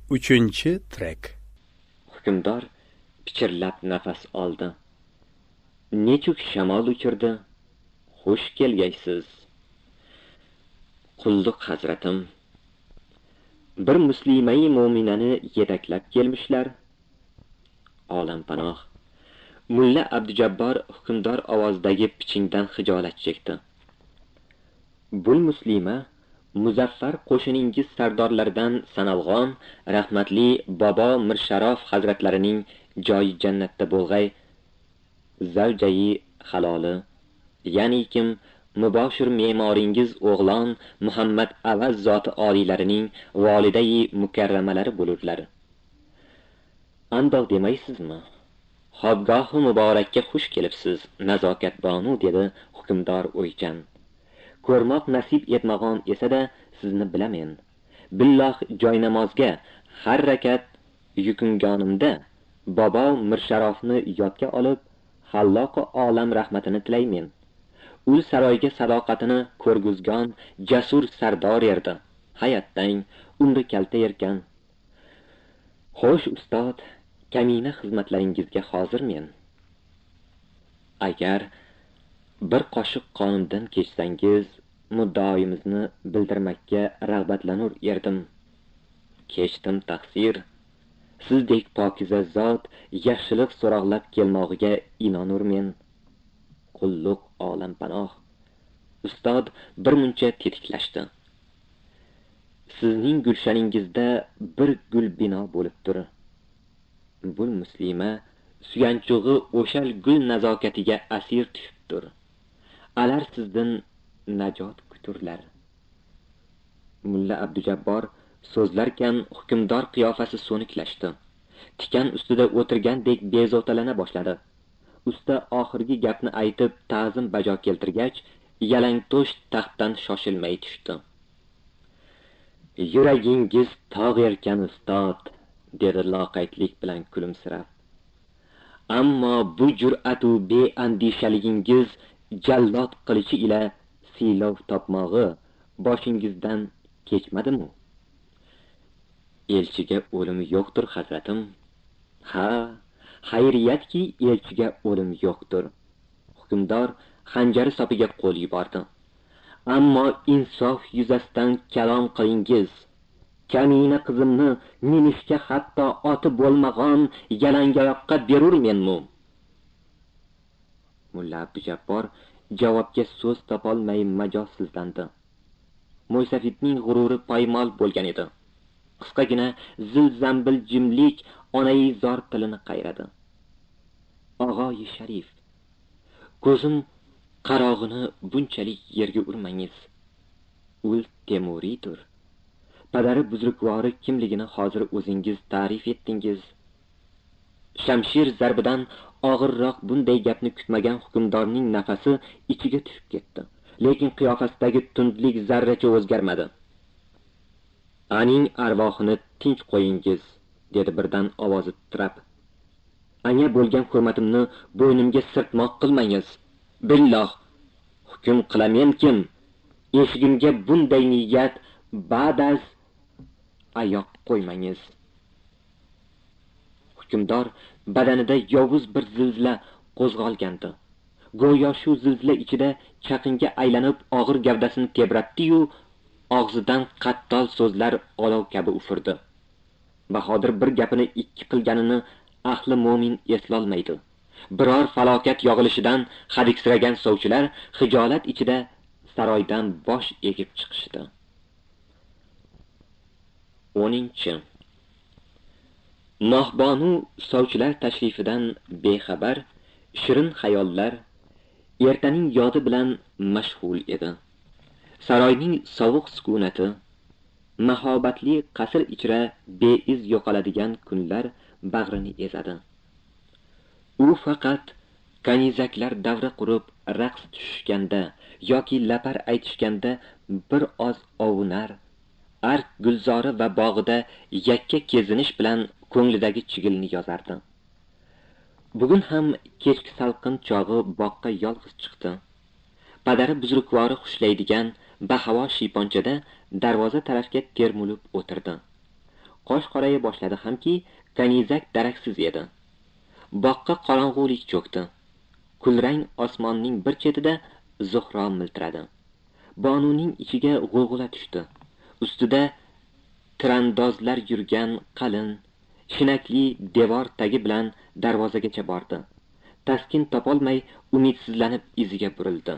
3-trek. Hukmdor pichirlab nafas oldi. Nechuk shamol uchirdi. Xush kelgaysiz. Qulluq hazratim. Bir muslimai mo'minani yetaklab kelmishlar. Olampanoh. Mulla Abdujabbor hukmdor ovozidagi pichingdan xijolat chekdi. Bul muslima Muzaffar qo'shiningiz sardorlaridan sanalg'on rahmatli bobo Mirsharof hazratlarining joyi jannatda bo'lg'ay. Zavjayi haloli, ya'ni kim muboshir me'moringiz o'g'lon Muhammad Avaz zoti oliylarining volidayi mukarramalari bo'lurlar. Andoq demaysizmi? Xobgohi muborakka xush kelibsiz, nazokat bonu, dedi hukmdor o'ychan. Ko'rmoq nasib etmag'on esa-da sizni bilamen. Billoh joynamozga har rakat yukunganimda bobo Mirsharofni yodga olib, Halloqi olam rahmatini tilaymen. Ul saroyga sadoqatini ko'rguzgan jasur sardor erdi. Hayotdan umri kalta erkan. Xo'sh ustod, kamina xizmatlaringizga hozirmen. Agar bir qoshiq qonimdan kechsangiz, muddaoyimizni bildirmakka rag'batlanur erdim. Kechdim taqsir. Sizdek pokiza zot yaxshilik so'roqlab kelmog'iga inonurmen. Qulluq olampanoh. Ustod bir muncha tetiklashdi. Sizning gulshaningizda bir gul bino bo'libdir. Bul muslima suyanchug'i o'shal gul nazokatiga asir tushibdir. Alar sizdan najot kuturlar. Mulla Abdujabbor so'zlarkan hukmdor qiyofasi so'niklashdi. Tikan ustida o'tirgandek bezovtalana boshladi. Usta oxirgi gapni aytib ta'zim bajo keltirgach, yalangto'sh taxtdan shoshilmay tushdi. Yuragingiz tog' erkan ustod, dedi loqaydlik bilan kulimsirab. Ammo bu jur'atu beandishaligingiz jallod qilichi ila siylov topmog'i boshingizdan kechmadimi? Elchiga o'lim yo'qdir, hazratim. Ha, xayriyatki elchiga o'lim yo'qdir. Hukmdor xanjari sopiga qo'l yubordi. Ammo insof yuzasidan kalom qilingiz. Kamina qizimni minishga hatto oti bo'lmagan yalangoyoqqa berurmenmi? Mulla Abdujabbor javobga so'z topolmay majozsizlandi. Mo'ysafidning g'ururi poymol bo'lgan edi. Qisqagina zil-zambil jimlik onai zor tilini qayradi. Og'oyi sharif, ko'zim qarog'ini bunchalik yerga urmangiz. Ul Temuriydir. Padari buzrukvori kimligini hozir o'zingiz ta'rif etdingiz. Shamshir zarbidan og'irroq bunday gapni kutmagan hukmdorning nafasi ichiga tushib ketdi. Lekin qiyofasidagi tundlik zarracha o'zgarmadi. Aning arvohini tinch qo'yingiz, dedi birdan ovozi titrab. Anga bo'lgan hurmatimni bo'ynimga sirtmoq qilmangiz. Billoh, hukm qilamen kim? Eshigimga bunday niyat ba'daz ayoq qo'ymangiz. Hukmdor badanida yovuz bir zilzila qo'zg'algandi. Go'yo shu zilzila ichida chaqinga aylanib og'ir gavdasini tebratdi-yu, og'zidan qattol so'zlar olov kabi ufurdi. Bahodir bir gapini ikki qilganini ahli mo'min eslolmaydi. Biror falokat yog'ilishidan hadiksiragan sovchilar xijolat ichida saroydan bosh egib chiqishdi. 10. Mohbonu sovchilar tashrifidan bexabar, shirin xayollar ertaning yodi bilan mashg'ul edi. Saroyning sovuq sukunati, mahobatli qasr ichra beiz yo'qoladigan kunlar bag'rini ezadi. U faqat kanizaklar davra qurib raqs tushishganda yoki lapar aytishganda bir oz ovunar, ark gulzori va bog'ida yakka kezinish bilan ko'nglidagi chigilni yozardi. Bugun ham kechki salqin chog'i boqqa yolg'iz chiqdi. Padari buzrukvori xushlaydigan bahavo shiyponchada darvoza tarafga termulib o'tirdi. qosh qoraya boshladi hamki, kanizak daraksiz edi. Boqqa qorong'ulik cho'kdi. Kulrang osmonning bir chetida Zuhro miltiradi. Bonuning ichiga g'ulg'ula tushdi. Ustida tirandozlar yurgan qalin, shinakli devor tagi bilan darvozagacha bordi. Taskin topolmay umidsizlanib iziga burildi.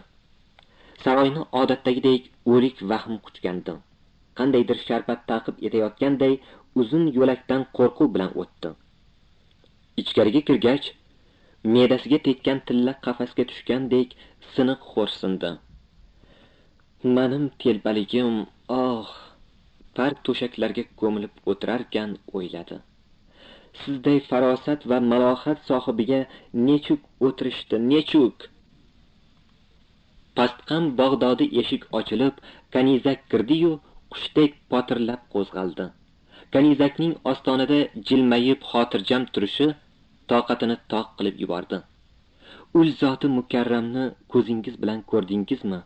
Saroyni odatdagidek o'lik vahm quchgandi. Qandaydir sharbat taqib etayotganday uzun yo'lakdan qo'rquv bilan o'tdi. Ichkariga kirgach, me'dasiga tekkan tilla qafasga tushgandek siniq xo'rsindi. Mening telbaligim, par to'shaklarga ko'milib o'tirarkan o'yladi. Sizday farosat va malohat sohibiga nechuk o'tirishdi, nechuk. Pastqam Bag'dodi eshik ochilib, kanizak kirdi-yu, qushdek potirlab qo'zg'aldi. Kanizakning ostonada jilmayib xotirjam turishi toqatini toq qilib yubordi. Ul zoti mukarramni ko'zingiz bilan ko'rdingizmi,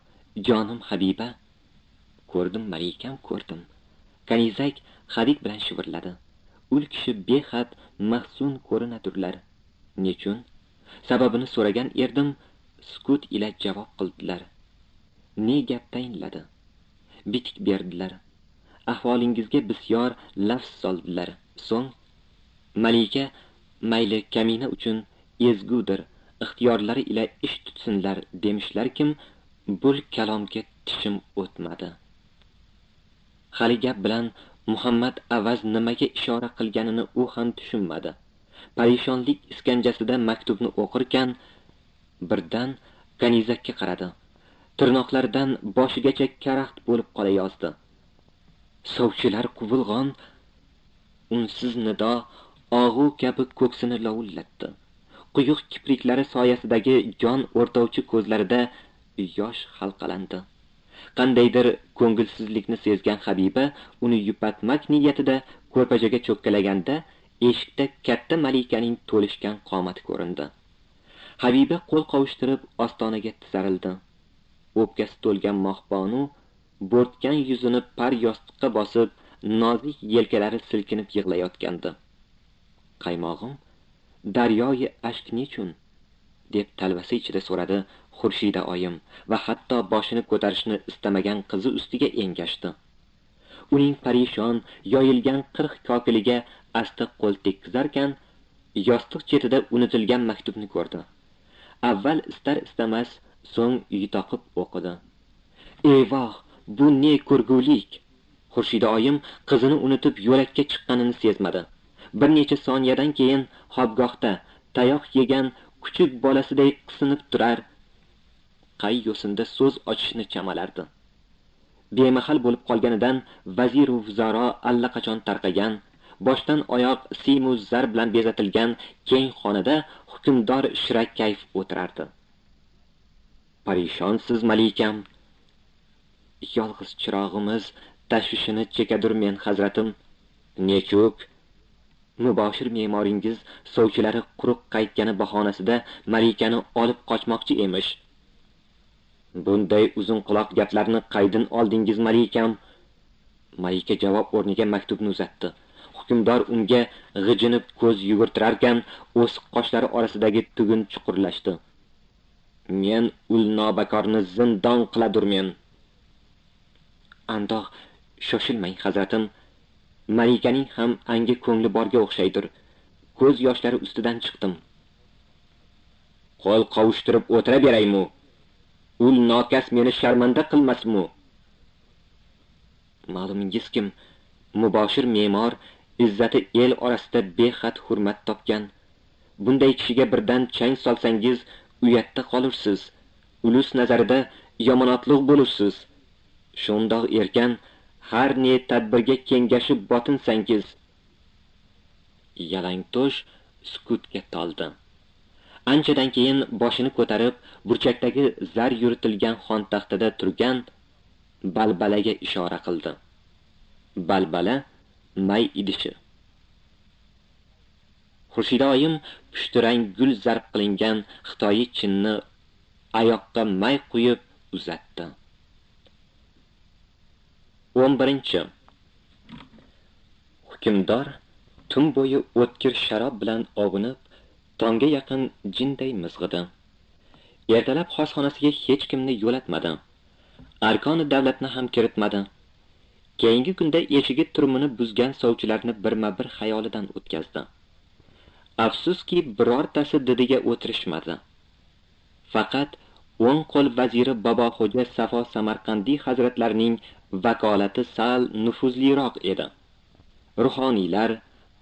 jonim Habiba? Ko'rdim, malikam, ko'rdim. Kanizak hadik bilan shivirladi. Ul kishi behad mahzun ko'rinadirlar. Nechun? Sababini so'ragan erdim, sukut ila javob qildilar. Ne gap tayinladi? Bitik berdilar. Ahvolingizga bisyor lafz soldilar. So'ng malika mayli kamina uchun ezgudir, ixtiyorlari ila ish tutsinlar demishlarkim, bul kalomga tishim o'tmadi. Hali gap bilan Muhammad avaz nimaga ishora qilganini u ham tushunmadi. Parishonlik iskanjasida maktubni o'qirkan, birdan kanizakka qaradi. Tirnoqlaridan boshigacha karaxt bo'lib qola yozdi. Sovchilar quvilg'on, unsiz nido og'u kabi ko'ksini lovullatdi. Quyuq kipriklari soyasidagi jon o'rtovchi ko'zlarida yosh halqalandi. Qandaydir ko'ngilsizlikni sezgan Habiba uni yupatmak niyatida ko'rpachaga cho'kkalaganda eshikda katta malikaning to'lishgan qomati ko'rindi. Habiba qo'l qovushtirib ostonaga tisarildi. O'pkasi to'lgan Mohbonu bo'rtgan yuzini par yostiqqa bosib, nozik yelkalari silkinib yig'layotgandi. Qaymog'im, daryoyi ashk nechun? Deb talvasi ichida so'radi Xurshida oyim va hatto boshini ko'tarishni istamagan qizi ustiga engashdi. Uning parishon, yoyilgan 40 kokiliga asta qo'l tekkizarkan, yostiq chetida unutilgan maktubni ko'rdi. Avval istar-istamas, so'ng yutoqib o'qidi. Eyvoh, bu ne ko'rgulik! Xurshida oyim qizini unutib yo'lakka chiqqanini sezmadi. Bir necha soniyadan keyin xobgohda tayoq yegan kuchuk bolasiday qisinib turar, qay yo'sinda so'z ochishni chamalardi. Bemahal bo'lib qolganidan vazir va vuzaro allaqachon tarqagan, boshdan oyoq simu zar bilan bezatilgan keng xonada hukmdor shirak kayf o'tirardi. Parishonsiz malikam. Yolg'iz chirog'imiz tashvishini chekadirmen hazratim. Nechuk? Muboshir me'moringiz sovchilari quruq qaytgani bahonasida malikani olib qochmoqchi emish. Bunday uzun quloq gaplarni qaydin oldingiz malikam? Malika javob o'rniga maktubni uzatdi. Hukmdor unga g'ijinib ko'z yugurtirarkan, o'siq qoshlari orasidagi tugun chuqurlashdi. Men ul nobakorni zindon qiladirmen. Andoq shoshilmang hazratim. Malikaning ham anga ko'ngli borga o'xshaydir. Ko'z yoshlari ustidan chiqdim. Qo'l qovushtirib o'tira beraymi? Ul nokas meni sharmanda qilmasmi? Ma'lumingiz kim? Muboshir me'mor izzati el orasida behad hurmat topgan. Bunday kishiga birdan chang solsangiz, uyatda qolursiz. Ulus nazarida yomonotliq bo'lursiz. Shundoq erkan har ne tadbirga kengashib botinsangiz. Yalangtosh sukutga toldi. Anchadan keyin boshini ko'tarib, burchakdagi zar yuritilgan xontaxtada turgan balbalaga ishora qildi. Balbala may idishi. Xurshida oyim pushtirang gul zarb qilingan xitoyi chinni ayoqqa may quyib uzatdi. 11. Hukmdor tun bo'yi o'tkir sharob bilan ovunib, tongga yaqin jinday mizg'idi. Ertalab xosxonasiga hech kimni yo'latmadi. Arkoni davlatni ham kiritmadi. Keyingi kunda eshigi turmini buzgan sovchilarni birma-bir xayolidan o'tkazdi. Afsuski, birortasi didiga o'tirishmadi. Faqat o'ng qo'l vaziri Boboxo'ja Safo Samarqandiy hazratlarining vakolati sal nufuzliroq edi. Ruhoniylar,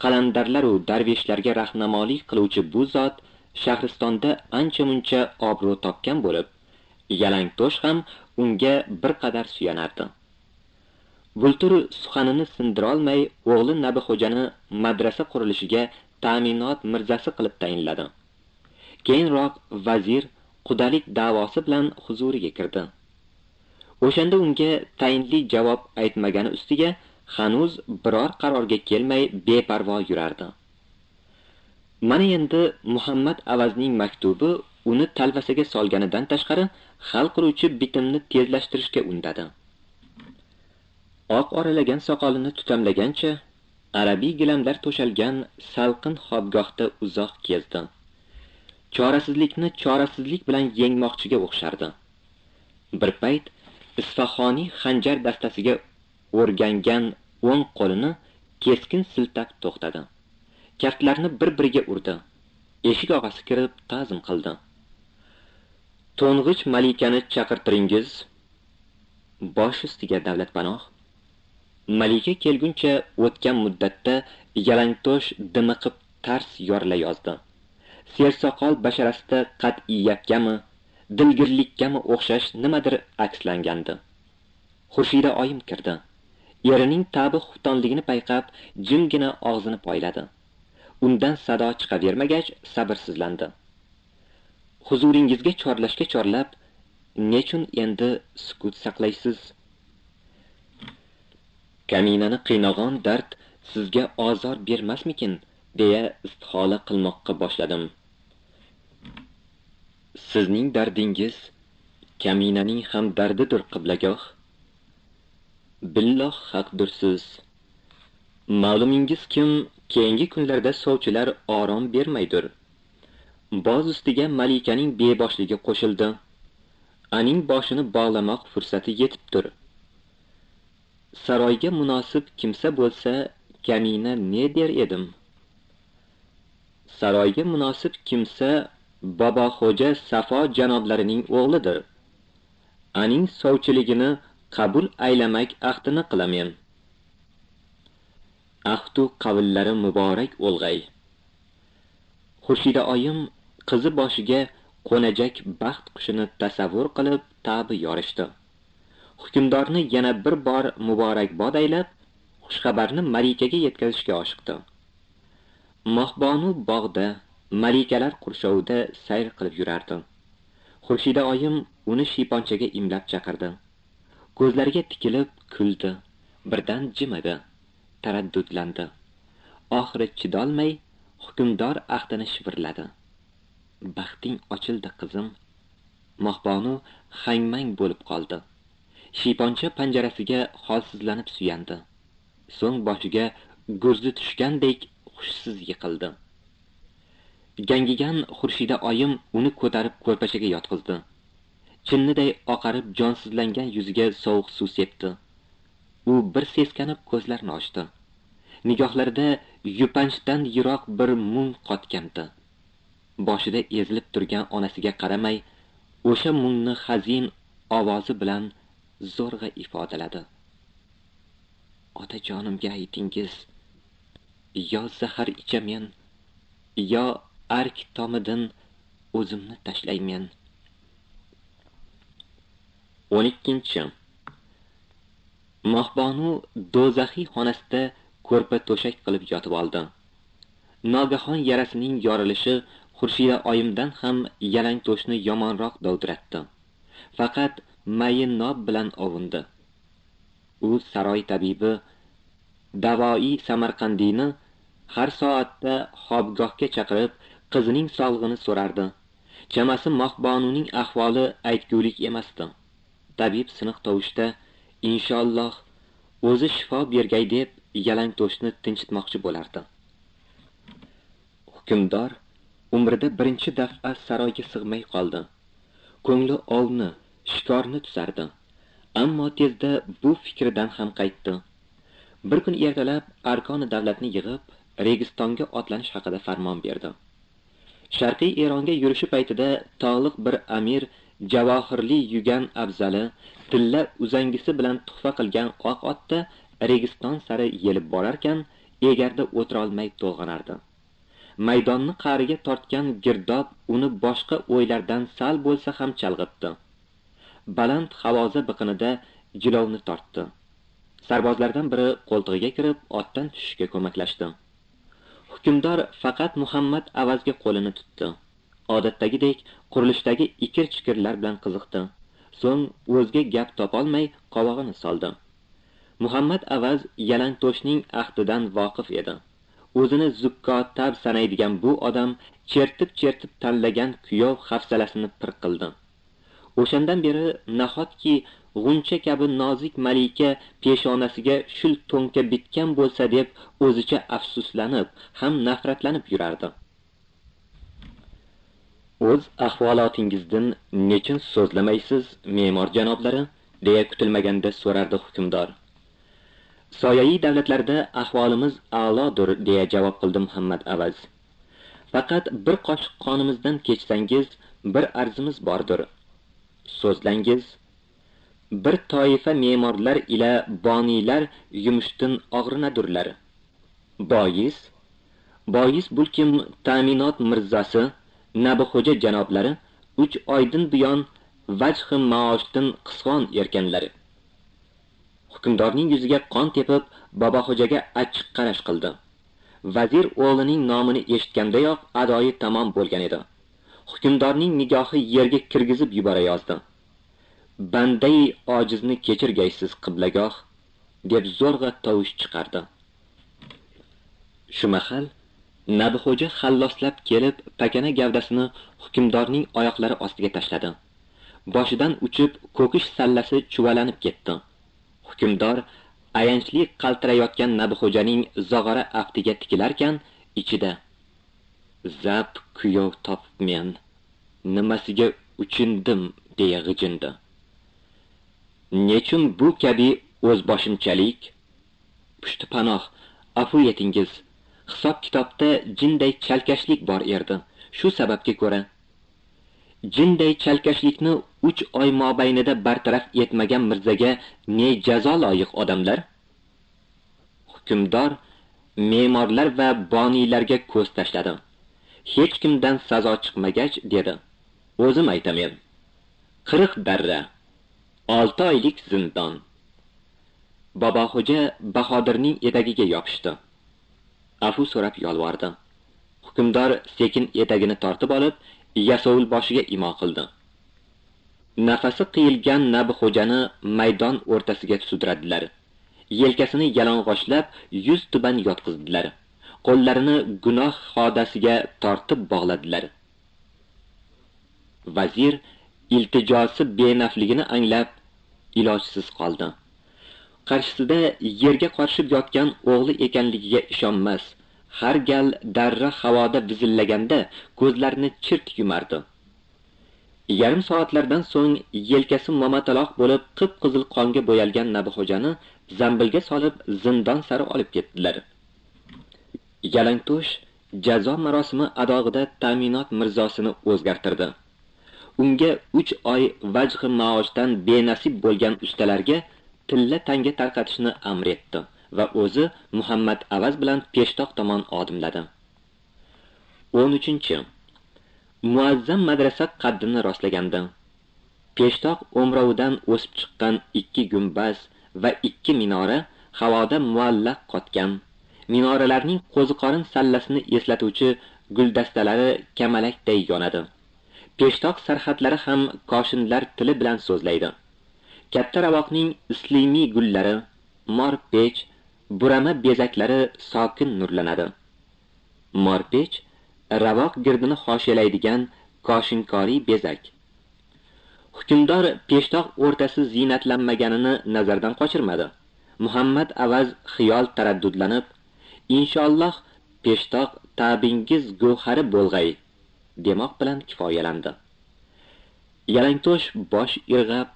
qalandarlar va darveshlarga rahnamolik qiluvchi bu zot Shahristonda ancha-muncha obro' topgan bo'lib, Yalangto'sh ham unga bir qadar suyanardi. Bultur suxanini sindirolmay, o'g'li Nabixo'jani madrasa qurilishiga ta'minot mirzasi qilib tayinladi. Keyinroq vazir qudalik da'vosi bilan huzuriga kirdi. O'shanda unga tayinli javob aytmagani ustiga hanuz biror qarorga kelmay beparvo yurardi. Mana endi Muhammad Avazning maktubi uni talvasaga solganidan tashqari hal qiluvchi bitimni tezlashtirishga undadi. Oq oralagan soqolini tutamlagancha arabiy gilamlar to'shalgan salqin xobgohda uzoq kezdi. Chorasizlikni chorasizlik bilan yengmoqchiga o'xshardi. Bir payt Isfahoniy xanjar dastasiga o'rgangan o'ng qo'lini keskin siltab to'xtadi. Kaftlarni bir-biriga urdi. Eshik og'asi kirib ta'zim qildi. To'ng'ich malikani chaqirtiringiz. Bosh ustiga davlatpanoh. Malika kelguncha o'tgan muddatda Yalangto'sh dimiqib tars yorila yozdi. Sersoqol basharasida qat'iyatkami, dilgirlikkami o'xshash nimadir akslangandi. Xurshida oyim kirdi. Erining tabi xuftonligini payqab, jimgina og'zini poyladi. Undan sado chiqavermagach, sabrsizlandi. Huzuringizga chorlashga chorlab, nechun endi sukut saqlaysiz? Kaminani qiynag'on dard sizga ozor bermasmikin, deya istihola qilmoqqa boshladim. Sizning dardingiz kaminaning ham dardidir, qiblagoh. Billoh haqdirsiz. Ma'lumingiz kim, keyingi kunlarda sovchilar orom bermaydir. Boz ustiga malikaning beboshligi qo'shildi. Aning boshini bog'lamoq fursati yetibdir. Saroyga munosib kimsa bo'lsa, kamina ne der edim? Saroyga munosib kimsa Boboxo'ja Safo janoblarining o'g'lidir. Aning sovchiligini qabul aylamak ahdini qilamen. Ahdu qavillari muborak o'lg'ay. Xurshida oyim qizi boshiga qo'najak baxt qushini tasavvur qilib tabi yorishdi. Hukmdorni yana bir bor muborakbod aylab, xushxabarni malikaga yetkazishga oshiqdi. Mohbonu bog'da, malikalar qurshovida sayr qilib yurardi. Xurshida oyim uni shiyponchaga imlab chaqirdi. Ko'zlariga tikilib kuldi. Birdan jimidi, taraddudlandi. Oxiri chidolmay, hukmdor ahdini shivirladi. Baxting ochildi, qizim. Mohbonu hangmang bo'lib qoldi. Shiyponcha panjarasiga holsizlanib suyandi. So'ng boshiga gurzi tushgandek hushsiz yiqildi. Gangigan Xurshida oyim uni ko'tarib ko'rpachaga yotqizdi. Chinniday oqarib jonsizlangan yuziga sovuq suv sepdi. U bir seskanib ko'zlarini ochdi. Nigohlarida yupanchdan yiroq bir mung qotgandi. Boshida ezilib turgan onasiga qaramay, o'sha mungni hazin ovozi bilan zo'rg'a ifodaladi. Otajonimga aytingiz, yo zahar ichamen, yo ark tomidan o'zimni tashlaymen. 12. Mohbonu do'zaxiy xonasida ko'rpa to'shak qilib yotib oldi. Nogahon yarasining yorilishi Xurshida oyimdan ham Yalangto'shni yomonroq dovdiratdi. Faqat mayin nob bilan ovundi. U saroy tabibi Davoi Samarqandiyni har soatda xobgohga chaqirib, qizining sog'lig'ini so'rardi. Chamasi Mohbonuning ahvoli aytgulik emasdi. Tabib siniq tovushda inshaalloh o'zi shifo bergay deb Yalangto'shni tinchitmoqchi bo'lardi. Hukmdor umrida birinchi daf'a saroyga sig'may qoldi. Ko'ngli ovni, shikorni tusardi. Ammo tezda bu fikridan ham qaytdi. Bir kun ertalab arkoni davlatni yig'ib, Registonga otlanish haqida farmon berdi. Sharqiy Eronga yurishi paytida tog'liq bir amir javohirli yugan afzali, tilla uzangisi bilan tuhfa qilgan oq otda Registon sari yelib borarkan, egarda o'tira olmay to'lg'anardi. Maydonni qa'riga tortgan girdob uni boshqa o'ylardan sal bo'lsa ham chalg'itdi. Baland havoza biqinida jilovni tortdi. Sarbozlardan biri qo'ltig'iga kirib, otdan tushishga ko'maklashdi. Hukmdor faqat Muhammad Avazga qo'lini tutdi. Odatdagidek qurilishdagi ikir-chikirlar bilan qiziqdi. So'ng o'zga gap topolmay qovog'ini soldi. Muhammad Avaz Yalangto'shning ahdidan voqif edi. O'zini zukkotab sanaydigan bu odam chertib tanlagan kuyov hafsalasini pir qildi. O'shandan beri nahotki g'uncha kabi nozik malika peshonasiga shul to'nka bitgan bo'lsa deb o'zicha afsuslanib, ham nafratlanib yurardi. O'z ahvolotingizdan nechun so'zlamaysiz, me'mor janoblari, deya kutilmaganda so'rardi hukmdor. Soyai davlatlarda ahvolimiz a'lodir, deya javob qildi Muhammad Avaz. Faqat bir qoshiq qonimizdan kechsangiz, bir arzimiz bordir. So'zlangiz. Bir toifa me'morlar ila boniylar yumushdan og'rinadurlar. Bois bulkim ta'minot mirzosi Nabixo'ja janoblari 3 oydan buyon vajhi maoshdan qisqon erkanlari. Hukmdorning yuziga qon tepib, Boboxo'jaga achchiq qarash qildi. Vazir o'g'lining nomini eshitgandayoq adoyi tamom bo'lgan edi. Hukmdorning nigohi yerga kirgizib yubora yozdi. Bandai ojizni kechirgaysiz qiblagoh, deb zo'rg'a tovush chiqardi. Shu mahal Nabixo'ja xalloslab kelib, pakana gavdasini hukmdorning oyoqlari ostiga tashladi. Boshidan uchib, ko'kish sallasi chuvalanib ketdi. Hukmdor ayanchli qaltirayotgan Nabixo'janing zog'ora aftiga tikilarkan, ichida zab kuyov topibmen, nimasiga uchindim, deya g'ijindi. Nechun bu kabi o'zboshimchalik? Pushti panoh, afu etingiz. Hisob kitobda jinday chalkashlik bor edi. Shu sababga ko'ra jinday chalkashlikni 3 oy mobaynida bartaraf etmagan mirzaga ne jazo loyiq odamlar? Hukmdor me'morlar va boniylarga ko'z tashladi. Hech kimdan sazo chiqmagach dedi: "O'zim aytamen. 40 darra, 6 oylik zindon." Boboxo'ja Bahodirning etagiga yopishdi. Afu so'rab yolvordi. Hukmdor sekin etagini tortib olib, yasovul boshiga imo qildi. Nafasi qiyilgan Nabixo'jani maydon o'rtasiga sudradilar. Yelkasini yalang'ochlab, yuz tuban yotqizdilar. Qo'llarini gunoh xodasiga tortib bog'ladilar. Vazir iltijosi benafligini anglab, ilojsiz qoldi. Qarshisida yerga qorishib yotgan o'g'li ekanligiga ishonmas, har gal darra havoda vizillaganda ko'zlarini chirt yumardi. Yarim soatlardan so'ng yelkasi momataloq bo'lib qip-qizil qonga bo'yalgan Nabixo'jani zambilga solib zindon sari olib ketdilar. Yalangto'sh jazo marosimi adog'ida ta'minot mirzosini o'zgartirdi. Unga 3 oy vajhi maoshdan benasib bo'lgan ustalarga tilla tanga tarqatishni amr etdi va o'zi Muhammad Avaz bilan peshtoq tomon odimladi. 13. Muazzam madrasa qaddini rostlagandi. Peshtoq o'mrovidan o'sib chiqqan 2 gumbaz va 2 minora havoda muallaq qotgan. Minoralarning qo'ziqorin sallasini eslatuvchi guldastalari kamalakday yonadi. Peshtoq sarhatlari ham koshinlar tili bilan so'zlaydi. Katta ravoqning islimiy gullari, morpech, burama bezaklari sokin nurlanadi. Morpech ravoq girdini hoshiyalaydigan koshinkoriy bezak. Hukmdor peshtoq o'rtasi ziynatlanmaganini nazardan qochirmadi. Muhammad avaz xiyol taraddudlanib, inshaalloh peshtoq ta'bingiz go'hari bo'lg'ay demoq bilan kifoyalandi. Yalangto'sh bosh irg'ab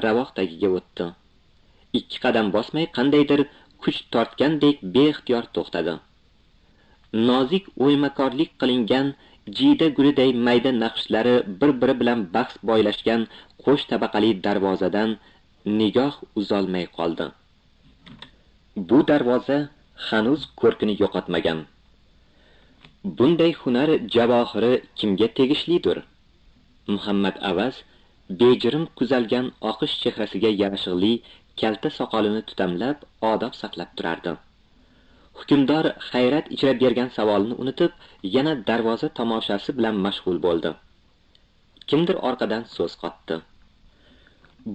ravoq tagiga o'tdi. 2 qadam bosmay qandaydir kuch tortgandek beixtiyor to'xtadi. Nozik o'ymakorlik qilingan jiyda guliday mayda naqshlari bir-biri bilan bahs boylashgan qo'sh tabaqali darvozadan nigoh uzolmay qoldi. Bu darvoza hanuz ko'rkini yo'qotmagan. Bunday hunar javohiri kimga tegishlidir? Muhammad avaz bejirim kuzalgan oqish chehrasiga yarashig'li kalta soqolini tutamlab odob saqlab turardi. Hukmdor hayrat ichra bergan savolini unutib, yana darvoza tomoshasi bilan mashg'ul bo'ldi. Kimdir orqadan so'z qotdi.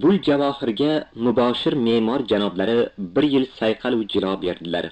Bu javohirga muboshir me'mor janoblari 1 yil sayqal u jilo berdilar.